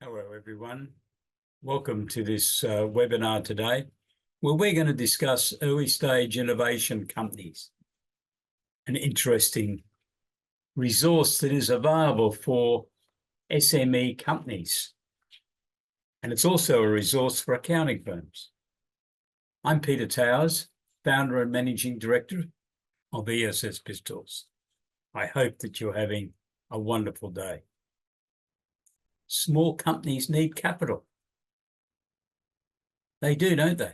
Hello, everyone. Welcome to this webinar today, where we're going to discuss early stage innovation companies, an interesting resource that is available for SME companies. And it's also a resource for accounting firms. I'm Peter Towers, founder and managing director of BIZTOOls. I hope that you're having a wonderful day. Small companies need capital. They do, don't they?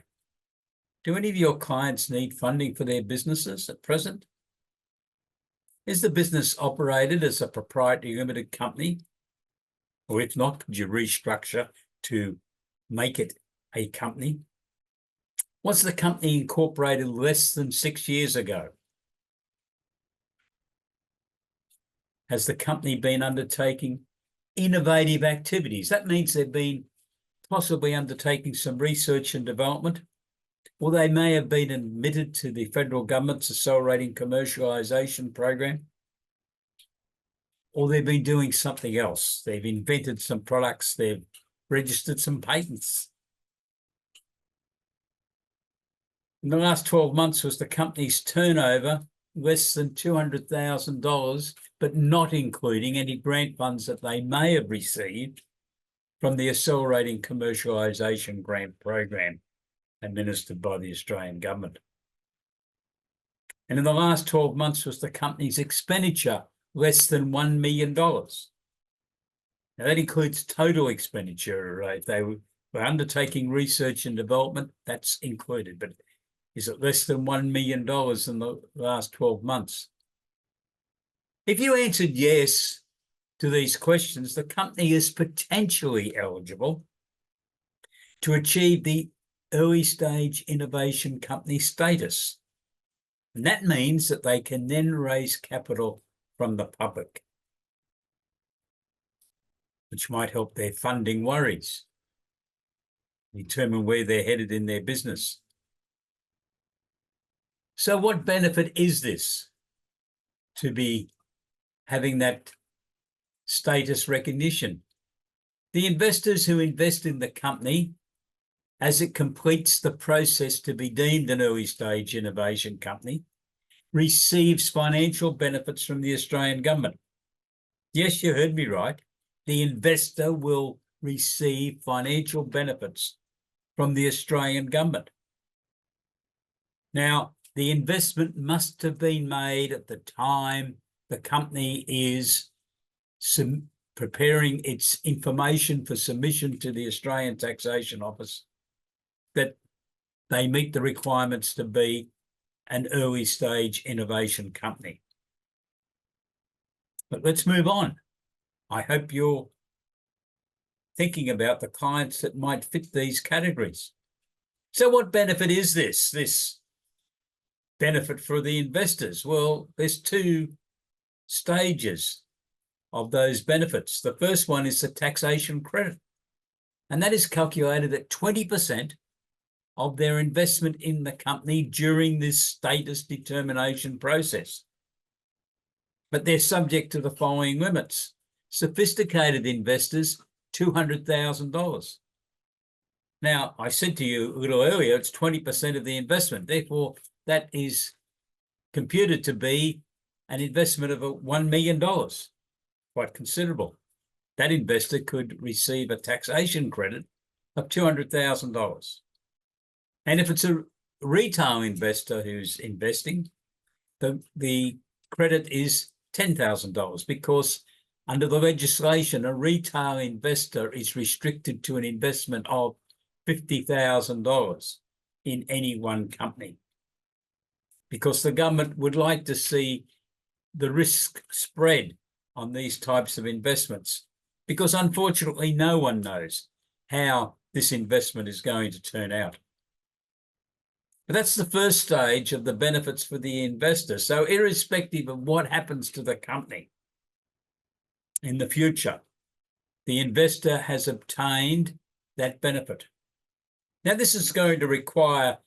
Do any of your clients need funding for their businesses at present? Is the business operated as a proprietary limited company? Or if not, could you restructure to make it a company? Was the company incorporated less than 6 years ago? Has the company been undertaking innovative activities? That means they've been possibly undertaking some research and development, or they may have been admitted to the federal government's accelerating commercialisation program, or they've been doing something else. They've invented some products, they've registered some patents. In the last 12 months, was the company's turnover less than $200,000, but not including any grant funds that they may have received from the Accelerating Commercialisation Grant Program administered by the Australian government. And in the last 12 months, was the company's expenditure less than $1 million. Now, that includes total expenditure. If they were undertaking research and development, that's included. But is it less than $1 million in the last 12 months? If you answered yes to these questions, the company is potentially eligible to achieve the early stage innovation company status. And that means that they can then raise capital from the public, which might help their funding worries, determine where they're headed in their business. So what benefit is this to be having that status recognition? The investors who invest in the company as it completes the process to be deemed an early stage innovation company receives financial benefits from the Australian government. Yes, you heard me right. The investor will receive financial benefits from the Australian government. Now, the investment must have been made at the time the company is preparing its information for submission to the Australian Taxation Office, that they meet the requirements to be an early stage innovation company. But let's move on. I hope you're thinking about the clients that might fit these categories. So what benefit is this benefit for the investors? Well, there's two stages of those benefits. The first one is the taxation credit, and that is calculated at 20% of their investment in the company during this status determination process. But they're subject to the following limits. Sophisticated investors, $200,000. Now, I said to you a little earlier, it's 20% of the investment. Therefore, that is computed to be an investment of $1 million, quite considerable. That investor could receive a taxation credit of $200,000. And if it's a retail investor who's investing, the credit is $10,000, because under the legislation, a retail investor is restricted to an investment of $50,000 in any one company, because the government would like to see the risk spread on these types of investments, because unfortunately no one knows how this investment is going to turn out. But that's the first stage of the benefits for the investor. So irrespective of what happens to the company in the future, the investor has obtained that benefit. Now, this is going to require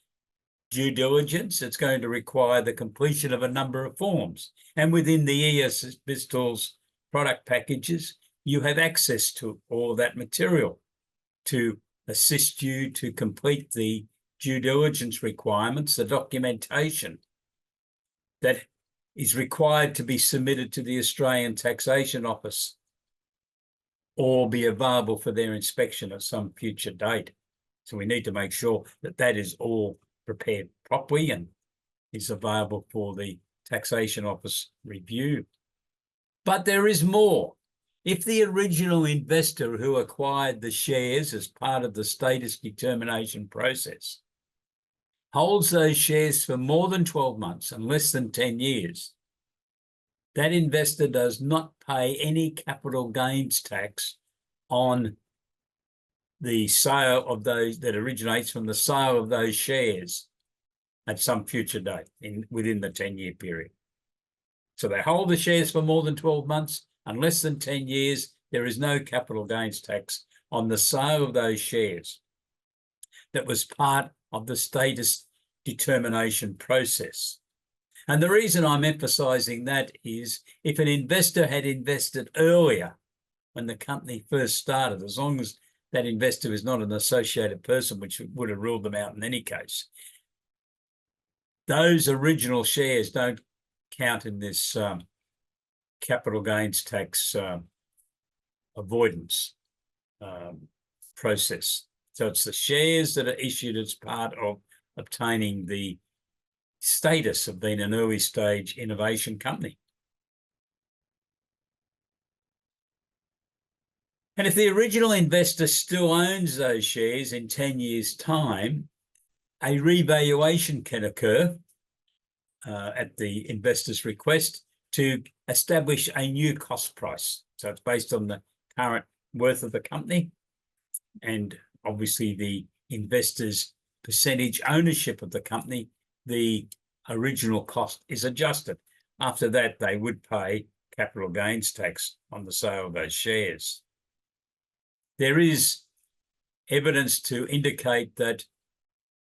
due diligence. It's going to require the completion of a number of forms. And within the BIZTOOls product packages, you have access to all of that material to assist you to complete the due diligence requirements, the documentation that is required to be submitted to the Australian Taxation Office or be available for their inspection at some future date. So we need to make sure that that is all prepared properly and is available for the Taxation Office review. But there is more. If the original investor who acquired the shares as part of the status determination process holds those shares for more than 12 months and less than 10 years, that investor does not pay any capital gains tax on the sale of those that originates from the sale of those shares at some future date within the 10-year period. So they hold the shares for more than 12 months and less than 10 years, there is no capital gains tax on the sale of those shares that was part of the status determination process. And the reason I'm emphasising that is if an investor had invested earlier when the company first started, as long as that investor is not an associated person, which would have ruled them out in any case, those original shares don't count in this capital gains tax avoidance process. So it's the shares that are issued as part of obtaining the status of being an early stage innovation company. And if the original investor still owns those shares in 10 years' time, a revaluation can occur at the investor's request to establish a new cost price. So it's based on the current worth of the company and obviously the investor's percentage ownership of the company. The original cost is adjusted. After that, they would pay capital gains tax on the sale of those shares. There is evidence to indicate that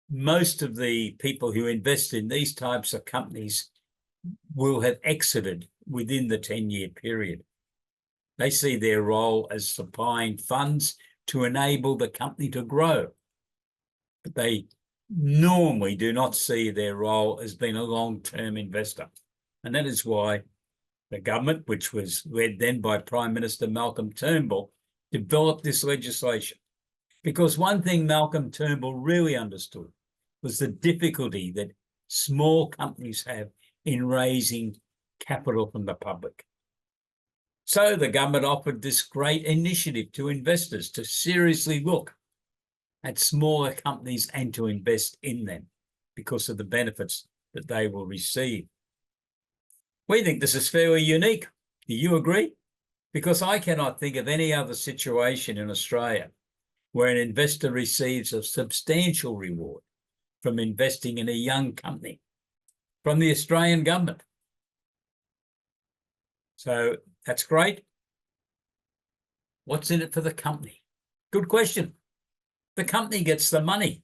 most of the people who invest in these types of companies will have exited within the 10-year period. They see their role as supplying funds to enable the company to grow. But they normally do not see their role as being a long-term investor. And that is why the government, which was led then by Prime Minister Malcolm Turnbull, developed this legislation. Because one thing Malcolm Turnbull really understood was the difficulty that small companies have in raising capital from the public. So the government offered this great initiative to investors to seriously look at smaller companies and to invest in them because of the benefits that they will receive. We think this is fairly unique. Do you agree? Because I cannot think of any other situation in Australia where an investor receives a substantial reward from investing in a young company from the Australian government. So that's great. What's in it for the company? Good question. The company gets the money.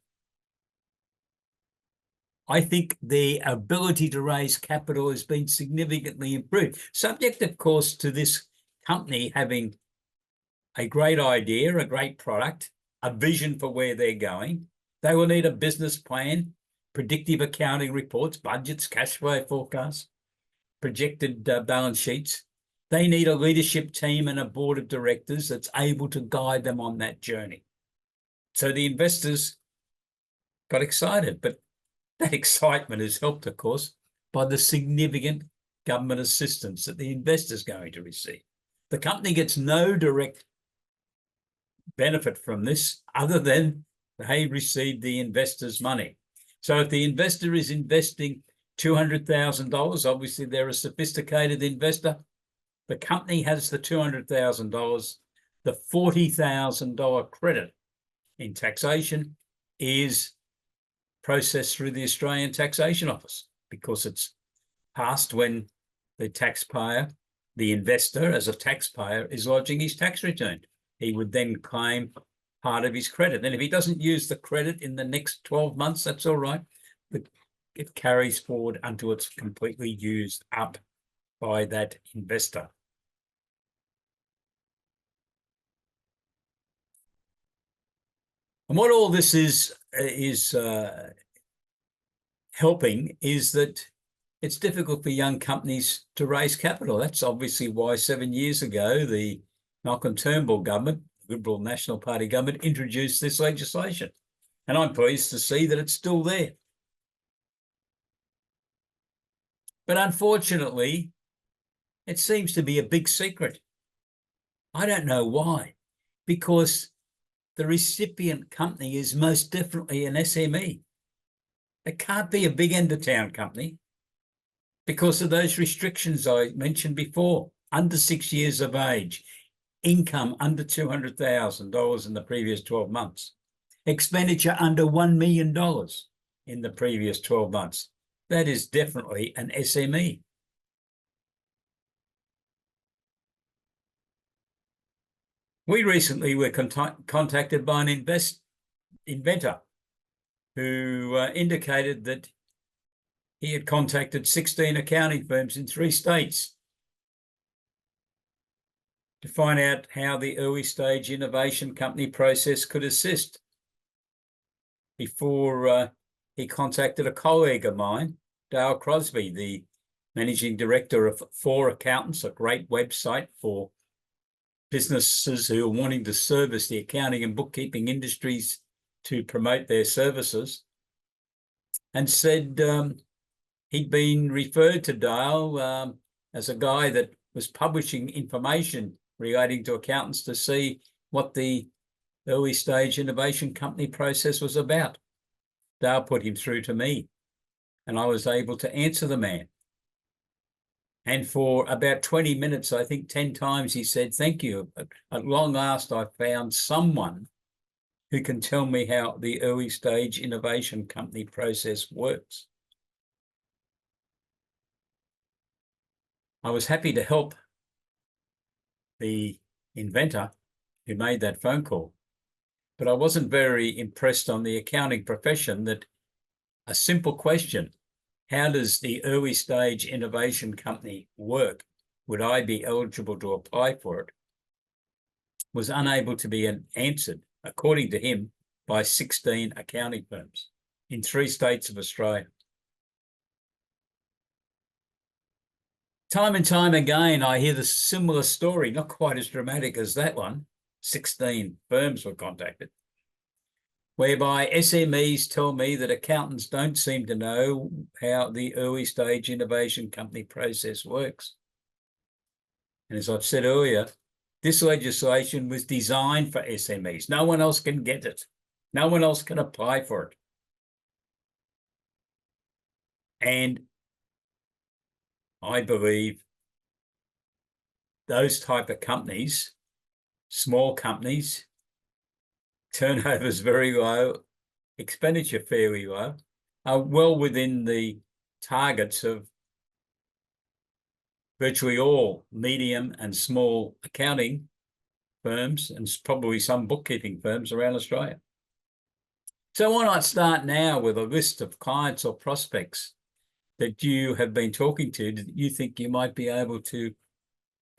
I think the ability to raise capital has been significantly improved, subject, of course, to this company having a great idea, a great product, a vision for where they're going. They will need a business plan, predictive accounting reports, budgets, cash flow forecasts, projected balance sheets. They need a leadership team and a board of directors that's able to guide them on that journey. So the investors got excited, but that excitement is helped, of course, by the significant government assistance that the investor's going to receive. The company gets no direct benefit from this other than they receive the investor's money. So if the investor is investing $200,000, obviously they're a sophisticated investor. The company has the $200,000. The $40,000 credit in taxation is processed through the Australian Taxation Office because it's passed when the taxpayer, the investor as a taxpayer, is lodging his tax return. He would then claim part of his credit. And if he doesn't use the credit in the next 12 months, that's all right. It carries forward until it's completely used up by that investor. And what all this is helping is that it's difficult for young companies to raise capital. That's obviously why 7 years ago, the Malcolm Turnbull government, the Liberal National Party government, introduced this legislation. And I'm pleased to see that it's still there. But unfortunately, it seems to be a big secret. I don't know why, because the recipient company is most definitely an SME. It can't be a big end-of-town company because of those restrictions I mentioned before. Under 6 years of age, income under $200,000 in the previous 12 months, expenditure under $1 million in the previous 12 months. That is definitely an SME. We recently were contacted by an inventor who indicated that he had contacted 16 accounting firms in 3 states to find out how the early stage innovation company process could assist. Before he contacted a colleague of mine, Dale Crosby, the managing director of 4 Accountants, a great website for businesses who are wanting to service the accounting and bookkeeping industries to promote their services, and said he'd been referred to Dale as a guy that was publishing information relating to accountants to see what the early stage innovation company process was about. Dale put him through to me, and I was able to answer the man. And for about 20 minutes, I think 10 times, he said, "Thank you. At long last, I found someone who can tell me how the early stage innovation company process works." I was happy to help the inventor who made that phone call, but I wasn't very impressed on the accounting profession that a simple question, how does the early stage innovation company work? Would I be eligible to apply for it? Was unable to be answered, according to him, by 16 accounting firms in 3 states of Australia. Time and time again, I hear the similar story, not quite as dramatic as that one. 16 firms were contacted, whereby SMEs tell me that accountants don't seem to know how the early stage innovation company process works. And as I've said earlier, this legislation was designed for SMEs. No one else can get it. No one else can apply for it. And I believe those type of companies, small companies, turnovers very low, expenditure fairly low, are well within the targets of virtually all medium and small accounting firms and probably some bookkeeping firms around Australia. So why not start now with a list of clients or prospects that you have been talking to that you think you might be able to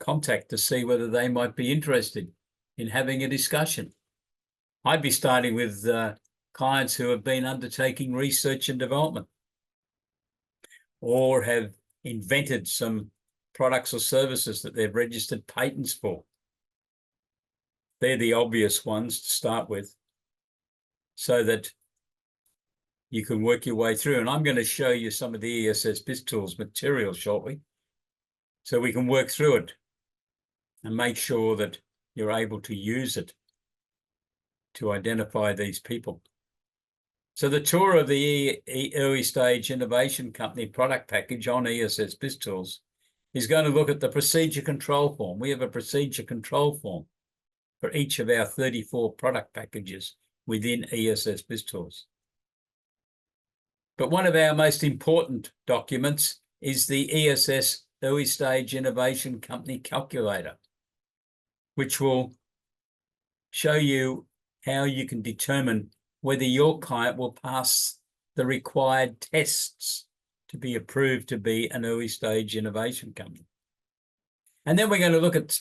contact to see whether they might be interested in having a discussion. I'd be starting with clients who have been undertaking research and development or have invented some products or services that they've registered patents for. They're the obvious ones to start with so that you can work your way through. And I'm going to show you some of the ESS BIZTOOLS material shortly so we can work through it and make sure that you're able to use it to identify these people. So the tour of the early stage innovation company product package on ESS BIZTOOLS is going to look at the procedure control form. We have a procedure control form for each of our 34 product packages within ESS BIZTOOLS. But one of our most important documents is the ESS Early Stage Innovation Company Calculator, which will show you how you can determine whether your client will pass the required tests to be approved to be an early stage innovation company. And then we're going to look at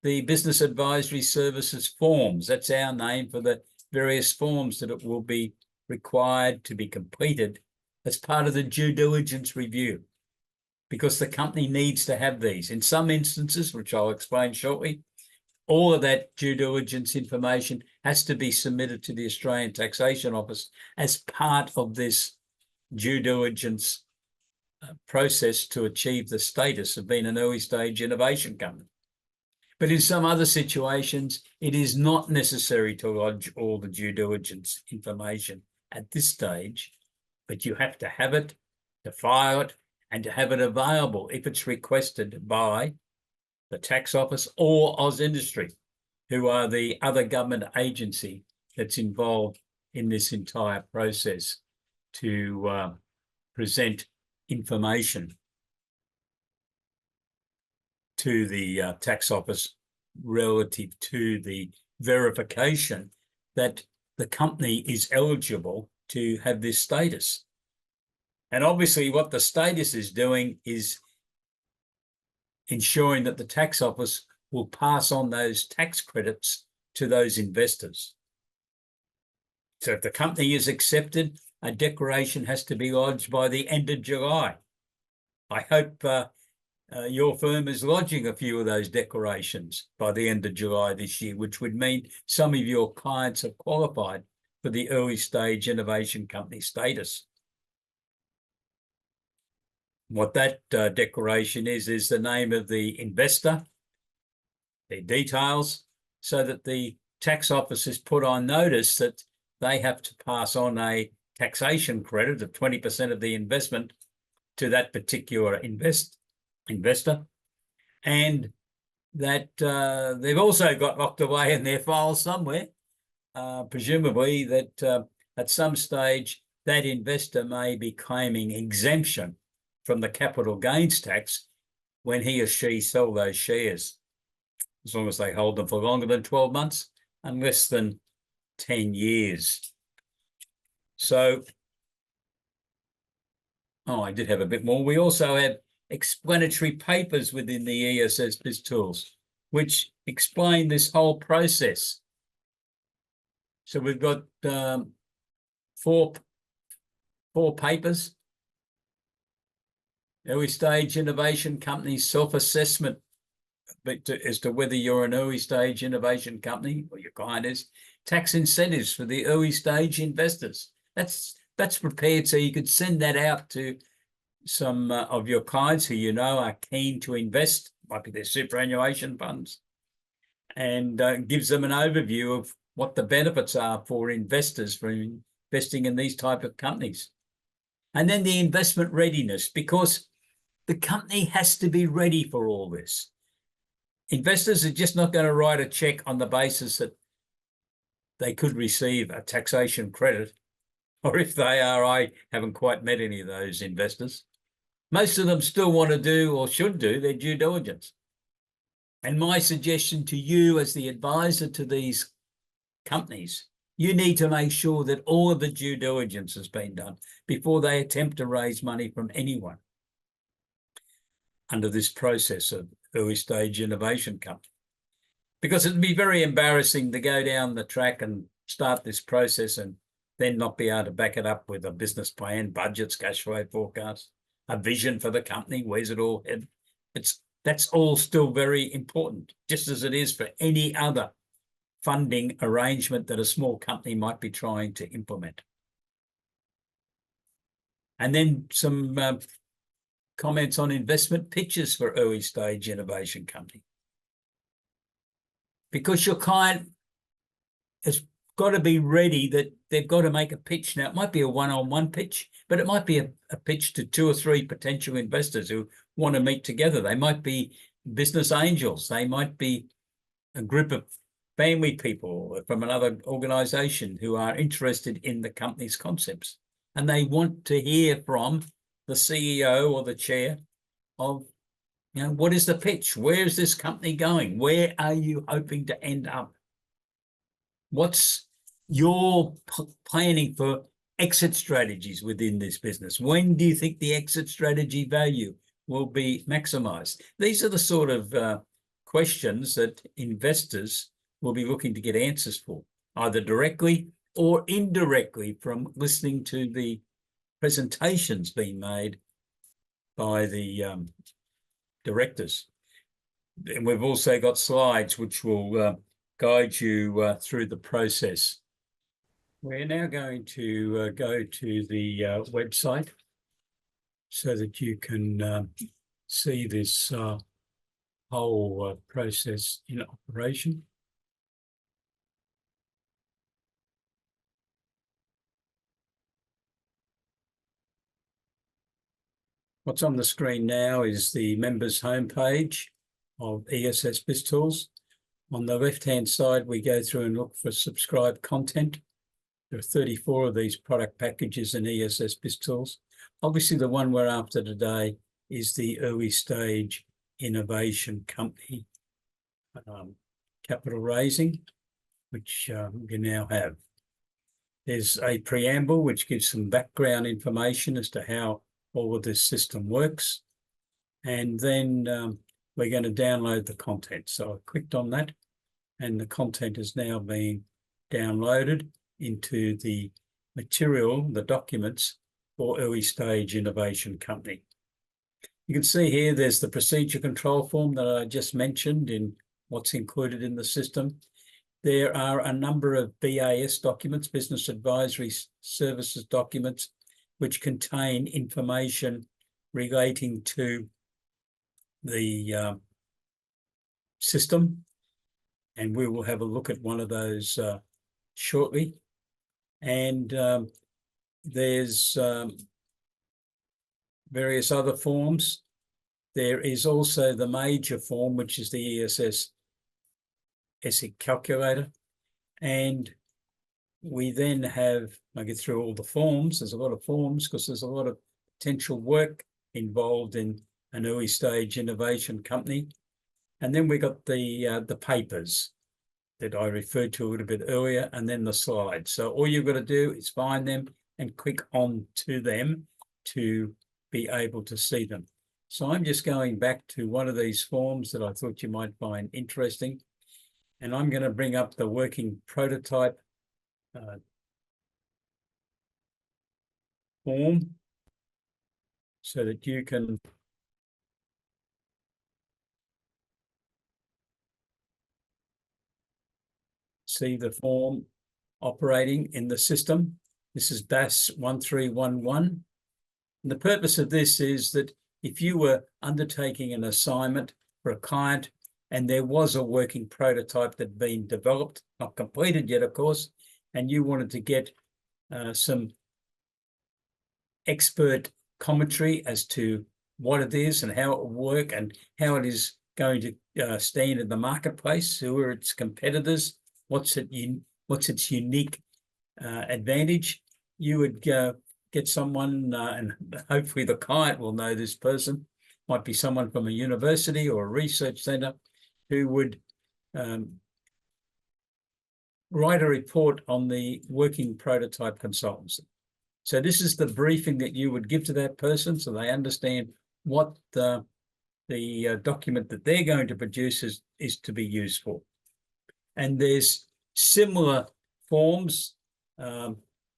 the business advisory services forms. That's our name for the various forms that it will be required to be completed as part of the due diligence review, because the company needs to have these. In some instances, which I'll explain shortly, all of that due diligence information has to be submitted to the Australian Taxation Office as part of this due diligence process to achieve the status of being an early stage innovation company. But in some other situations, it is not necessary to lodge all the due diligence information at this stage, but you have to have it, to file it, and to have it available if it's requested by the tax office or AusIndustry, who are the other government agency that's involved in this entire process to present information to the tax office relative to the verification that the company is eligible to have this status. And obviously what the status is doing is ensuring that the tax office will pass on those tax credits to those investors. So if the company is accepted, a declaration has to be lodged by the end of July. I hope your firm is lodging a few of those declarations by the end of July this year, which would mean some of your clients have qualified for the early stage innovation company status. What that declaration is the name of the investor, their details, so that the tax office is put on notice that they have to pass on a taxation credit of 20% of the investment to that particular investor, and that they've also got locked away in their files somewhere, presumably that at some stage that investor may be claiming exemption from the capital gains tax when he or she sell those shares, as long as they hold them for longer than 12 months and less than 10 years. So, I did have a bit more. We also have explanatory papers within the ESS BIZTOOLS, which explain this whole process. So we've got four papers. Early stage innovation company self-assessment as to whether you're an early stage innovation company or your client is. Tax incentives for the early stage investors. That's prepared so you could send that out to some of your clients who you know are keen to invest, might be their superannuation funds, and gives them an overview of what the benefits are for investors from investing in these type of companies. And then the investment readiness, because the company has to be ready for all this. Investors are just not going to write a check on the basis that they could receive a taxation credit, or if they are, I haven't quite met any of those investors. Most of them still want to do or should do their due diligence. And my suggestion to you as the advisor to these companies, you need to make sure that all of the due diligence has been done before they attempt to raise money from anyone under this process of early stage innovation company. Because it'd be very embarrassing to go down the track and start this process and then not be able to back it up with a business plan, budgets, cash flow forecasts, a vision for the company, where's it all headed. That's all still very important, just as it is for any other funding arrangement that a small company might be trying to implement. And then some comments on investment pitches for early stage innovation company. Because your client has got to be ready that they've got to make a pitch. Now, it might be a one-on-one pitch, but it might be a pitch to 2 or 3 potential investors who want to meet together. They might be business angels. They might be a group of family people from another organization who are interested in the company's concepts. And they want to hear from the CEO or the chair of, what is the pitch? Where is this company going? Where are you hoping to end up? What's your planning for exit strategies within this business? When do you think the exit strategy value will be maximized? These are the sort of questions that investors will be looking to get answers for. either directly or indirectly from listening to the presentations being made by the directors. And we've also got slides which will guide you through the process. We're now going to go to the website so that you can see this whole process in operation. What's on the screen now is the members homepage of ESS BIZTOOLS. On the left-hand side, we go through and look for subscribed content. There are 34 of these product packages in ESS BIZTOOLS. Obviously, the one we're after today is the early stage innovation company capital raising, which you now have. There's a preamble which gives some background information as to how all of this system works. And then we're going to download the content. So I clicked on that and the content is now being downloaded into the material, the documents for early stage innovation company. You can see here there's the procedure control form that I just mentioned in what's included in the system. There are a number of BAS documents, business advisory services documents, which contain information relating to the system. And we will have a look at one of those shortly. And there's various other forms. There is also the major form, which is the ESS ESIC calculator. And we then have, I get through all the forms, there's a lot of forms because there's a lot of potential work involved in an early stage innovation company. And then we got the papers that I referred to a little bit earlier, and then the slides. So all you've got to do is find them and click on to them to be able to see them. So I'm just going back to one of these forms that I thought you might find interesting. And I'm going to bring up the working prototype form so that you can see the form operating in the system. This is BAS 1311. And the purpose of this is that if you were undertaking an assignment for a client and there was a working prototype that had been developed, not completed yet, of course, and you wanted to get some expert commentary as to what it is and how it will work and how it is going to stand in the marketplace, who are its competitors, what's its unique advantage, you would get someone, and hopefully the client will know this person, might be someone from a university or a research centre, who would write a report on the working prototype consultancy. So this is the briefing that you would give to that person so they understand what the document that they're going to produce is to be used for. And there's similar forms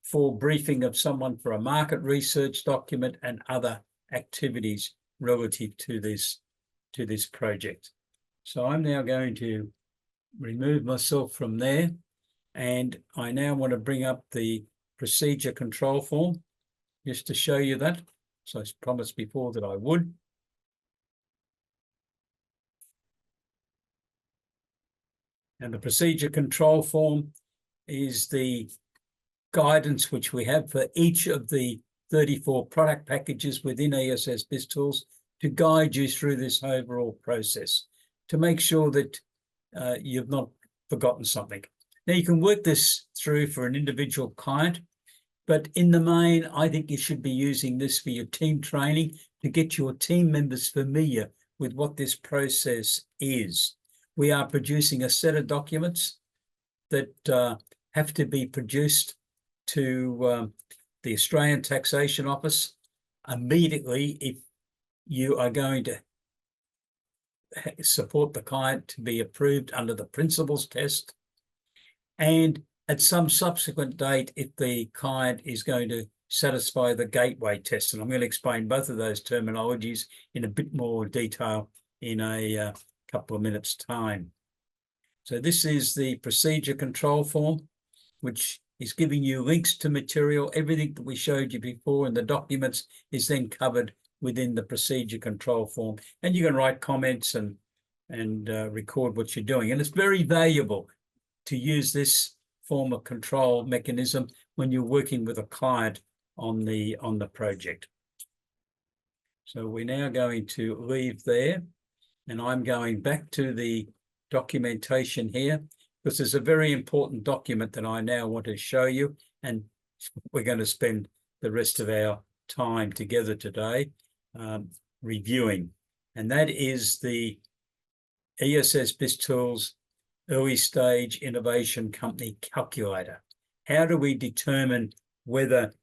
for briefing of someone for a market research document and other activities relative to this project. So I'm now going to remove myself from there, and I now want to bring up the procedure control form just to show you that. So I promised before that I would. And the procedure control form is the guidance which we have for each of the 34 product packages within ESS BIZTOOLS to guide you through this overall process, to make sure that you've not forgotten something. Now, you can work this through for an individual client, but in the main, I think you should be using this for your team training to get your team members familiar with what this process is. We are producing a set of documents that have to be produced to the Australian Taxation Office immediately if you are going to support the client to be approved under the principles test. And at some subsequent date if the client is going to satisfy the gateway test. And I'm going to explain both of those terminologies in a bit more detail in a couple of minutes' time. So this is the procedure control form, which is giving you links to material. Everything that we showed you before in the documents is then covered within the procedure control form. And you can write comments and record what you're doing. And it's very valuable to use this form of control mechanism when you're working with a client on the project. So we're now going to leave there, and I'm going back to the documentation here, because there's a very important document that I now want to show you, and we're going to spend the rest of our time together today reviewing, and that is the ESS BIZTOOLS Early Stage Innovation Company Calculator. How do we determine whether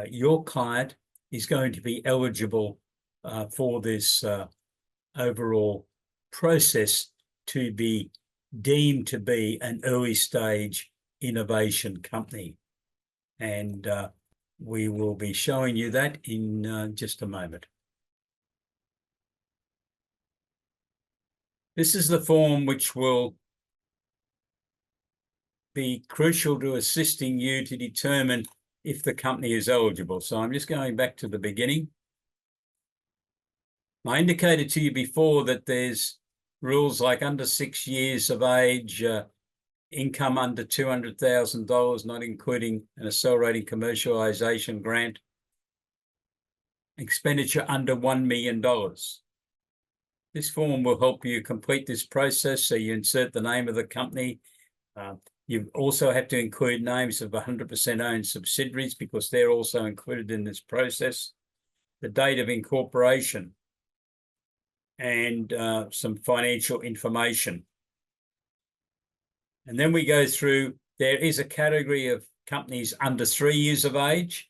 your client is going to be eligible for this overall process to be deemed to be an early stage innovation company? And we will be showing you that in just a moment. This is the form which will be crucial to assisting you to determine if the company is eligible. So I'm just going back to the beginning. I indicated to you before that there's rules like under 6 years of age, income under $200,000, not including an accelerating commercialization grant, expenditure under $1 million. This form will help you complete this process. So you insert the name of the company. You also have to include names of 100% owned subsidiaries, because they're also included in this process, the date of incorporation, and some financial information. And then we go through, there is a category of companies under 3 years of age.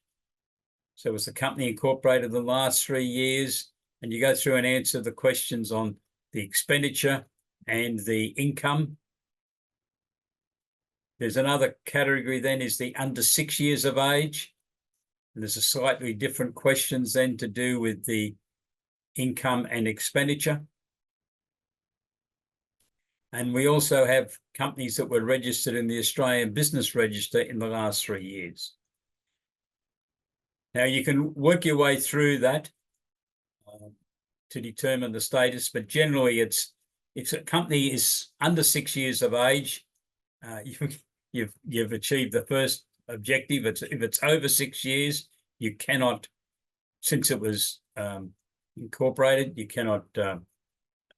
So was the company incorporated in the last 3 years? And you go through and answer the questions on the expenditure and the income. There's another category then, is the under 6 years of age. And there's a slightly different questions then to do with the income and expenditure. And we also have companies that were registered in the Australian Business Register in the last 3 years. Now you can work your way through that to determine the status, but generally if a company is under 6 years of age, you've achieved the first objective. If it's over 6 years, you cannot, since it was incorporated, you cannot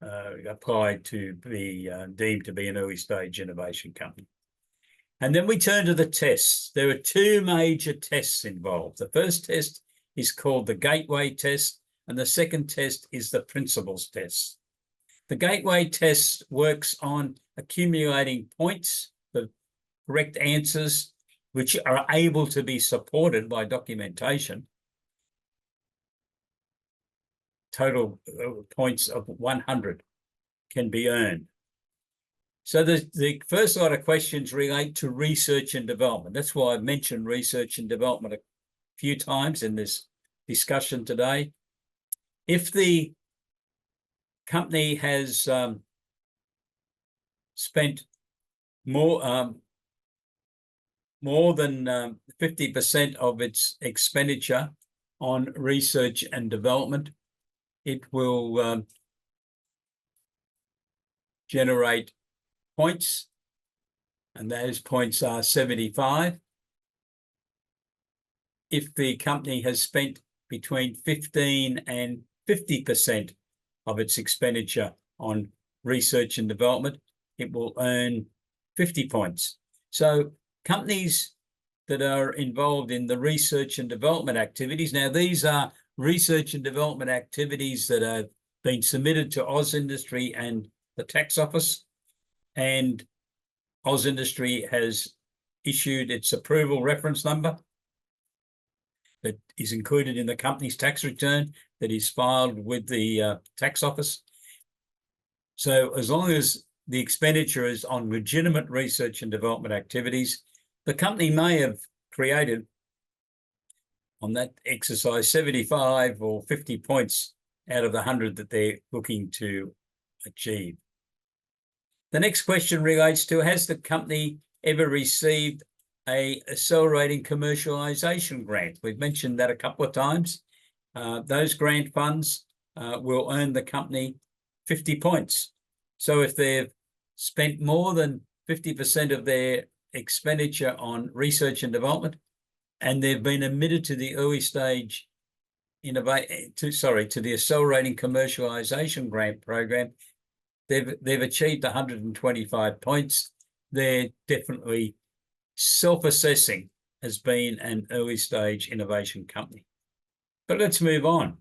apply to be deemed to be an early stage innovation company. And then we turn to the tests. There are 2 major tests involved. The first test is called the gateway test, and the second test is the principles test. The gateway test works on accumulating points, the correct answers, which are able to be supported by documentation. Total points of 100 can be earned. So the first lot of questions relate to research and development. That's why I've mentioned research and development a few times in this discussion today. If the company has spent more than 50% of its expenditure on research and development, it will generate points, and those points are 75. If the company has spent between 15 and 50% of its expenditure on research and development, it will earn 50 points. So companies that are involved in the research and development activities, now these are research and development activities that have been submitted to AusIndustry and the tax office, and AusIndustry has issued its approval reference number that is included in the company's tax return that is filed with the tax office. So as long as the expenditure is on legitimate research and development activities, The company may have created on that exercise 75 or 50 points out of the 100 that they're looking to achieve. The next question relates to, has the company ever received a accelerating commercialization grant? We've mentioned that a couple of times. Those grant funds will earn the company 50 points. So if they've spent more than 50% of their expenditure on research and development, and they've been admitted to the early stage to the accelerating commercialization grant program, they've achieved 125 points. They're definitely self-assessing as being an early stage innovation company. But let's move on.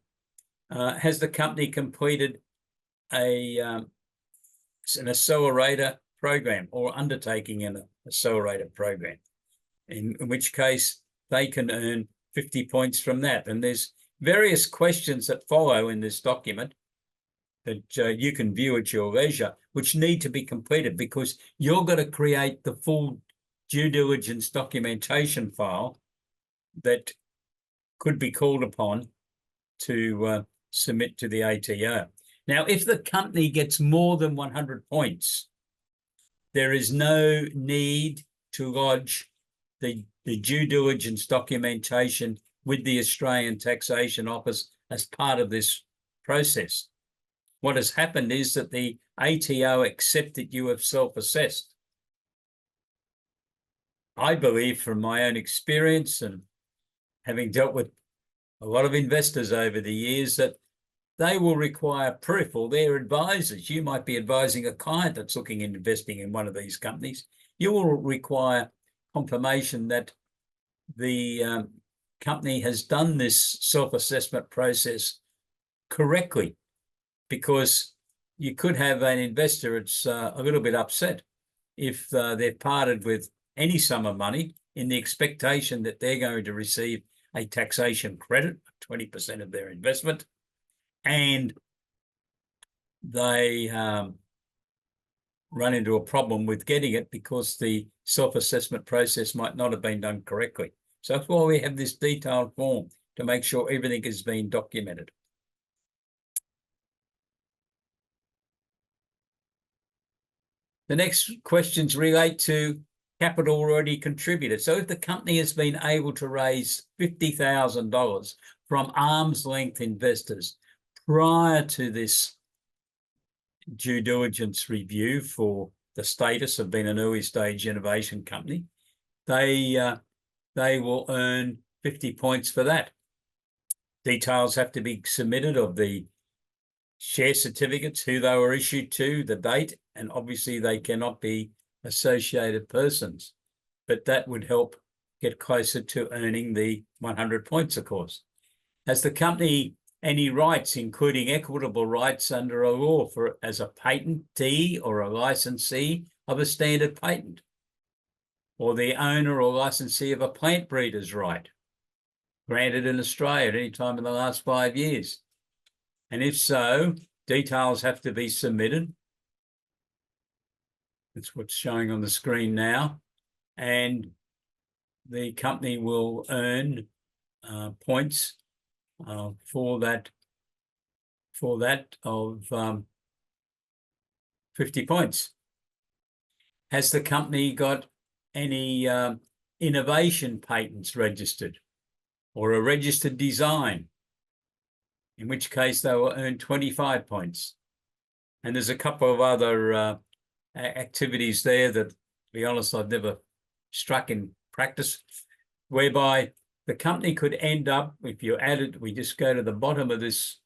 Has the company completed an accelerator program or undertaking an accelerator program, in which case they can earn 50 points from that? And there's various questions that follow in this document that you can view at your leisure, which need to be completed, because you're going to create the full due diligence documentation file that could be called upon to submit to the ATO. Now, if the company gets more than 100 points, there is no need to lodge the due diligence documentation with the Australian Taxation Office as part of this process. What has happened is that the ATO accepted you have self-assessed. I believe, from my own experience and having dealt with a lot of investors over the years, that they will require proof, or their advisors. You might be advising a client that's looking at investing in one of these companies. You will require confirmation that the company has done this self-assessment process correctly, because you could have an investor that's a little bit upset if they've parted with any sum of money in the expectation that they're going to receive a taxation credit of 20% of their investment, and they run into a problem with getting it because the self-assessment process might not have been done correctly. So that's why we have this detailed form, to make sure everything is being documented. The next questions relate to capital already contributed. So if the company has been able to raise $50,000 from arm's length investors prior to this due diligence review for the status of being an early stage innovation company, they will earn 50 points for that. Details have to be submitted of the share certificates, who they were issued to, the date, and obviously they cannot be associated persons, but that would help get closer to earning the 100 points, of course. Has the company any rights, including equitable rights under a law as a patentee or a licensee of a standard patent, or the owner or licensee of a plant breeder's right granted in Australia at any time in the last 5 years? And if so, details have to be submitted. That's what's showing on the screen now. And the company will earn points for that of 50 points. Has the company got any innovation patents registered, or a registered design? In which case they will earn 25 points. And there's a couple of other activities there that, to be honest, I've never struck in practice, whereby the company could end up, if you add it, we just go to the bottom of this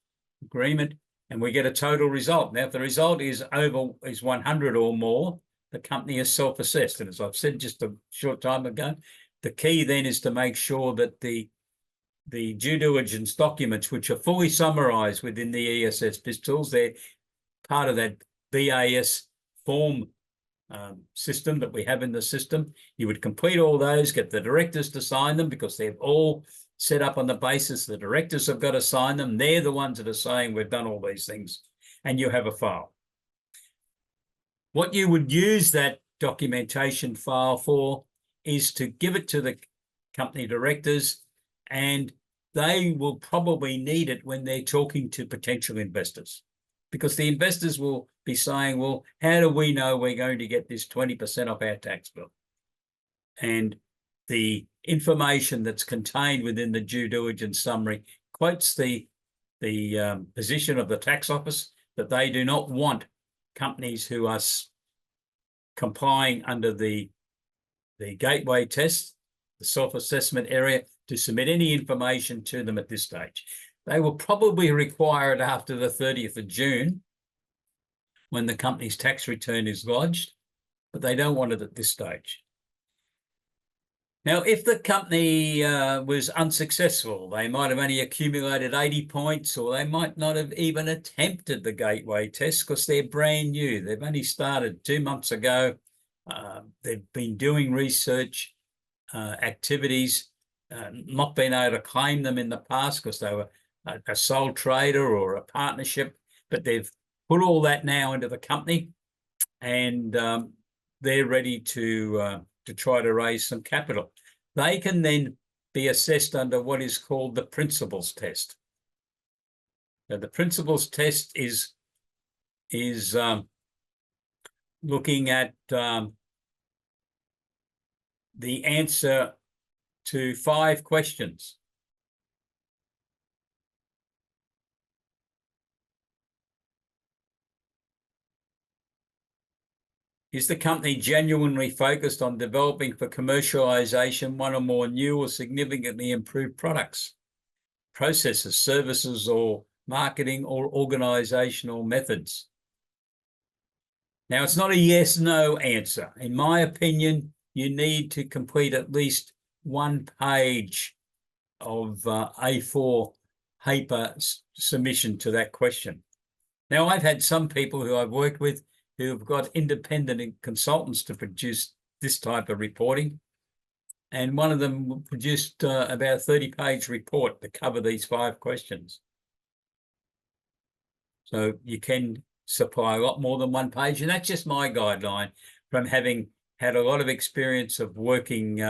agreement and we get a total result. Now, if the result is 100 or more, the company is self-assessed. And as I've said just a short time ago, the key then is to make sure that the due diligence documents, which are fully summarised within the ESS BIZTOOLS, they're part of that BAS form system that we have in the system. You would complete all those, get the directors to sign them, because they're all set up on the basis the directors have got to sign them. They're the ones that are saying we've done all these things, and you have a file. What you would use that documentation file for is to give it to the company directors, and they will probably need it when they're talking to potential investors, because the investors will be saying, well, how do we know we're going to get this 20% off our tax bill? And the information that's contained within the due diligence summary quotes the position of the tax office that they do not want companies who are complying under the gateway test, the self-assessment area, to submit any information to them at this stage. They will probably require it after the 30th of June when the company's tax return is lodged, but they don't want it at this stage. Now, if the company was unsuccessful, they might have only accumulated 80 points, or they might not have even attempted the gateway test because they're brand new. They've only started 2 months ago. They've been doing research activities, not been able to claim them in the past because they were a sole trader or a partnership, but they've put all that now into the company, and they're ready to try to raise some capital. They can then be assessed under what is called the principles test. Now, the principles test is looking at the answer to 5 questions. Is the company genuinely focused on developing for commercialization one or more new or significantly improved products, processes, services, or marketing or organizational methods? Now, it's not a yes/no answer. In my opinion, you need to complete at least 1 page of A4 paper submission to that question. Now, I've had some people who I've worked with who have got independent consultants to produce this type of reporting, and one of them produced about a 30-page report to cover these 5 questions. So you can supply a lot more than 1 page, and that's just my guideline from having had a lot of experience of working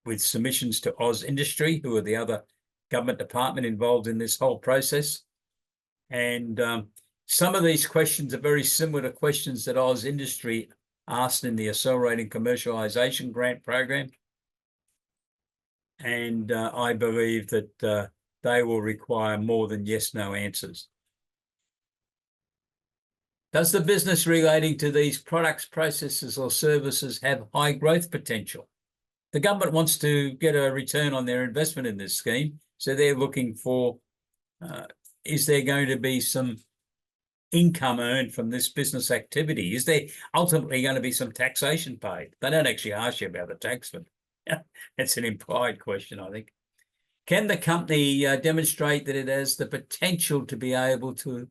with submissions to Oz Industry, who are the other government department involved in this whole process. And some of these questions are very similar to questions that Oz Industry asked in the Accelerating Commercialization Grant Program. And I believe that they will require more than yes/no answers. Does the business relating to these products, processes, or services have high growth potential? The government wants to get a return on their investment in this scheme, so they're looking for, is there going to be some income earned from this business activity? Is there ultimately going to be some taxation paid? They don't actually ask you about the tax, but it's an implied question, I think. Can the company demonstrate that it has the potential to be able to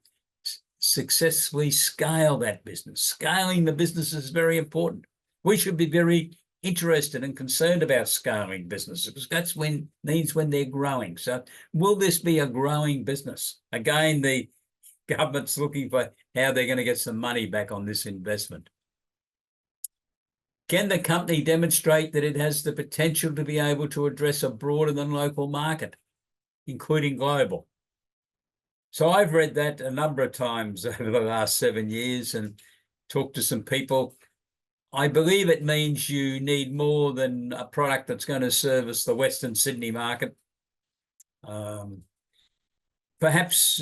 successfully scale that business? Scaling the business is very important. We should be very interested and concerned about scaling businesses, because that's when they're growing. So will this be a growing business? Again, the government's looking for how they're going to get some money back on this investment. Can the company demonstrate that it has the potential to be able to address a broader than local market, including global? So I've read that a number of times over the last 7 years and talked to some people. I believe it means you need more than a product that's going to service the Western Sydney market. Perhaps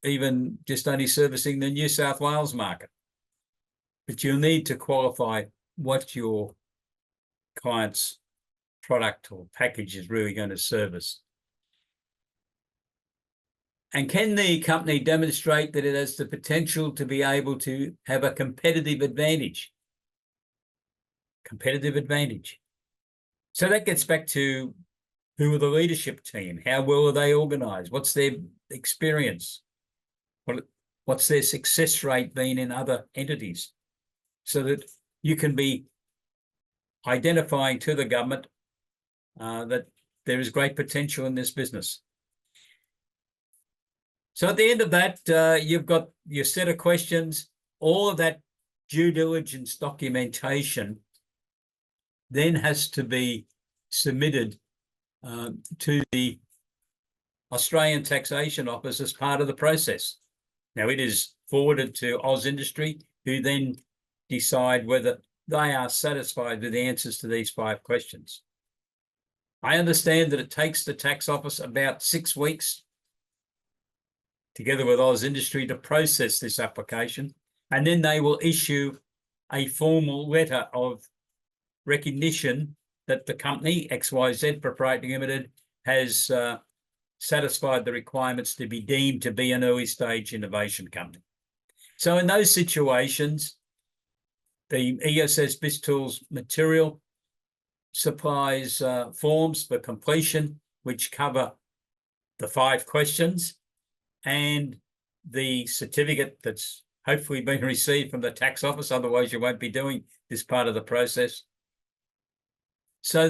even just only servicing the New South Wales market. But you'll need to qualify what your client's product or package is really going to service. And can the company demonstrate that it has the potential to be able to have a competitive advantage? Competitive advantage. So that gets back to who are the leadership team? How well are they organized? What's their experience? What's their success rate been in other entities? So that you can be identifying to the government that there is great potential in this business. So at the end of that, you've got your set of questions. All of that due diligence documentation then has to be submitted to the Australian Taxation Office as part of the process. Now, it is forwarded to Oz Industry, who then decide whether they are satisfied with the answers to these 5 questions. I understand that it takes the tax office about 6 weeks, together with Oz Industry, to process this application, and then they will issue a formal letter of recognition that the company, XYZ Proprietary Limited, has satisfied the requirements to be deemed to be an early stage innovation company. So in those situations, the ESS BIZTOOLS material supplies forms for completion, which cover the 5 questions, and the certificate that's hopefully been received from the tax office. Otherwise, you won't be doing this part of the process. So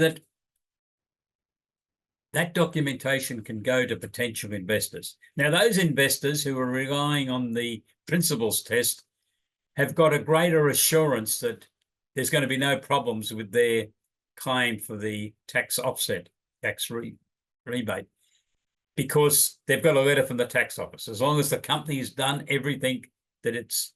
that documentation can go to potential investors. Now, those investors who are relying on the principles test have got a greater assurance that there's going to be no problems with their claim for the tax offset, tax rebate, because they've got a letter from the tax office. As long as the company has done everything that it's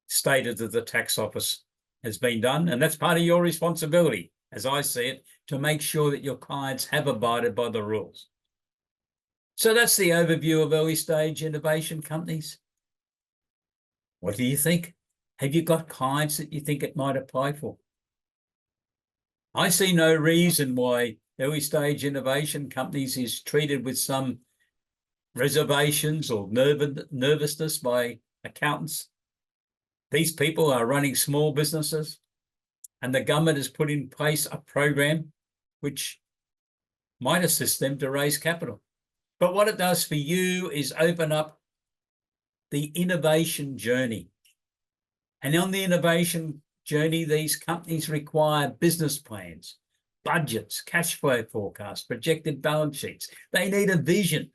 stated that the tax office has been done, and that's part of your responsibility, as I see it, to make sure that your clients have abided by the rules. So that's the overview of early stage innovation companies. What do you think? Have you got clients that you think it might apply for? I see no reason why early stage innovation companies is treated with some reservations or nervousness by accountants. These people are running small businesses, and the government has put in place a program which might assist them to raise capital. But what it does for you is open up the innovation journey. And on the innovation journey, these companies require business plans, budgets, cash flow forecasts, projected balance sheets. They need a vision.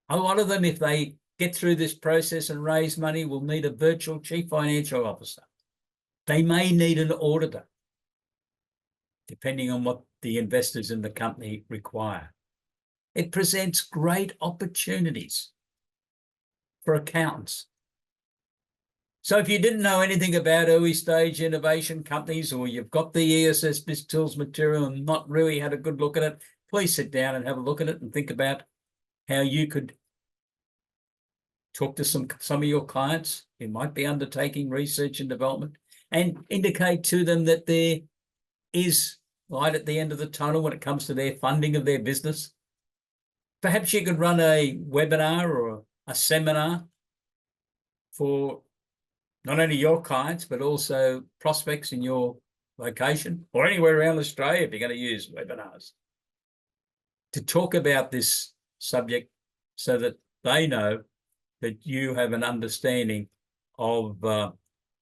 A lot of them, if they get through this process and raise money, will need a virtual chief financial officer. They may need an auditor, depending on what the investors in the company require. It presents great opportunities for accountants. So if you didn't know anything about early stage innovation companies, or you've got the ESS BIZTOOLS material and not really had a good look at it, please sit down and have a look at it and think about how you could talk to some of your clients who might be undertaking research and development, and indicate to them that there is light at the end of the tunnel when it comes to their funding of their business. Perhaps you could run a webinar or a seminar for not only your clients, but also prospects in your location or anywhere around Australia, if you're going to use webinars, to talk about this subject so that they know that you have an understanding of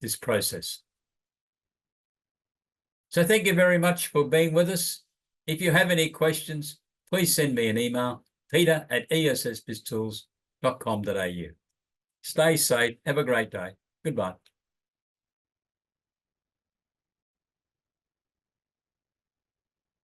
this process. So thank you very much for being with us. If you have any questions, please send me an email, peter@essbiztools.com.au. Stay safe. Have a great day. Goodbye.